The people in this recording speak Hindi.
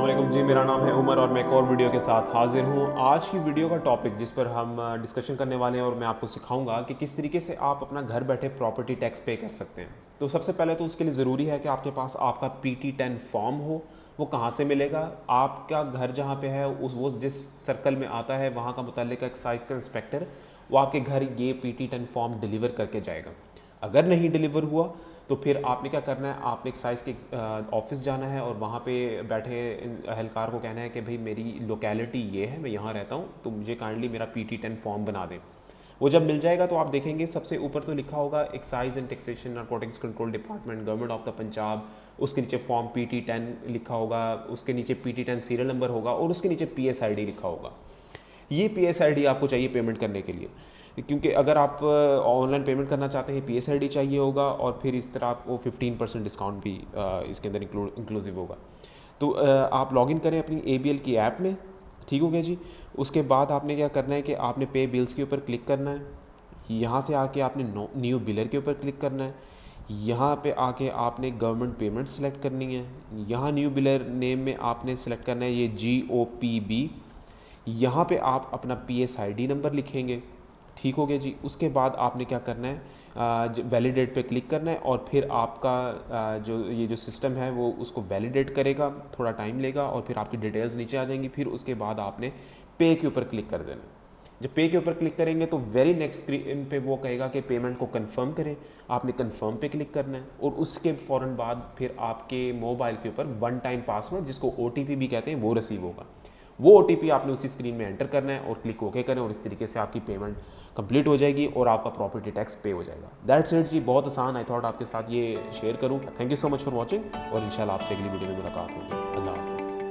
अस्सलाम वालेकुम जी, मेरा नाम है उमर और मैं एक और वीडियो के साथ हाजिर हूँ। आज की वीडियो का टॉपिक जिस पर हम डिस्कशन करने वाले हैं और मैं आपको सिखाऊंगा कि किस तरीके से आप अपना घर बैठे प्रॉपर्टी टैक्स पे कर सकते हैं। तो सबसे पहले तो उसके लिए ज़रूरी है कि आपके पास आपका PT10 फॉर्म हो। वो कहाँ से मिलेगा? आपका घर जहाँ पे है वो जिस सर्कल में आता है वहाँ का मुतल्लिका एक्साइज का इंस्पेक्टर वो आपके घर ये PT10 फॉर्म डिलीवर करके जाएगा। अगर नहीं डिलीवर हुआ तो फिर आपने क्या करना है, आपने एक्साइज के ऑफिस जाना है और वहाँ पे बैठे अहलकार को कहना है कि भाई मेरी लोकेलिटी ये है, मैं यहाँ रहता हूँ, तो मुझे काइंडली मेरा PT10 फॉर्म बना दें। वो जब मिल जाएगा तो आप देखेंगे सबसे ऊपर तो लिखा होगा excise and taxation narcotics control department government of the Punjab, उसके नीचे फॉर्म PT10 लिखा होगा, उसके नीचे PT10 सीरियल नंबर होगा और उसके नीचे PSID लिखा होगा। ये PSID आपको चाहिए पेमेंट करने के लिए, क्योंकि अगर आप ऑनलाइन पेमेंट करना चाहते हैं PSID चाहिए होगा और फिर इस तरह आपको 15% डिस्काउंट भी इसके अंदर इंक्लूसिव होगा। तो आप लॉगिन करें अपनी ABL की ऐप में, ठीक हो गया जी। उसके बाद आपने क्या करना है कि आपने पे बिल्स के ऊपर क्लिक करना है। यहाँ से आके आपने न्यू बिलर के ऊपर क्लिक करना है। यहाँ पे आके आपने गवर्नमेंट पेमेंट सेलेक्ट करनी है। यहाँ न्यू बिलर नेम में आपने सेलेक्ट करना है ये GOPB। यहाँ पे आप अपना PSID नंबर लिखेंगे, ठीक हो गया जी। उसके बाद आपने क्या करना है, वैलिडेट पे क्लिक करना है और फिर आपका जो सिस्टम है वो उसको वैलिडेट करेगा, थोड़ा टाइम लेगा और फिर आपकी डिटेल्स नीचे आ जाएंगी। फिर उसके बाद आपने पे के ऊपर क्लिक कर देना। जब पे के ऊपर क्लिक करेंगे तो वेरी नेक्स्ट स्क्रीन पे वो कहेगा कि पेमेंट को कंफर्म करें। आपने कंफर्म पे क्लिक करना है और उसके फ़ौरन बाद फिर आपके मोबाइल के ऊपर 1 टाइम पासवर्ड, जिसको OTP भी कहते हैं, वो रिसीव होगा। वो OTP आपने उसी स्क्रीन में एंटर करना है और क्लिक ओके करें और इस तरीके से आपकी पेमेंट कंप्लीट हो जाएगी और आपका प्रॉपर्टी टैक्स पे हो जाएगा। दैट्स इट जी, बहुत आसान। आई थॉट आपके साथ ये शेयर करूँ। Thank you so much for watching और इंशाल्लाह आपसे अगली वीडियो में मुलाकात होगी। अल्लाह हाफिज़।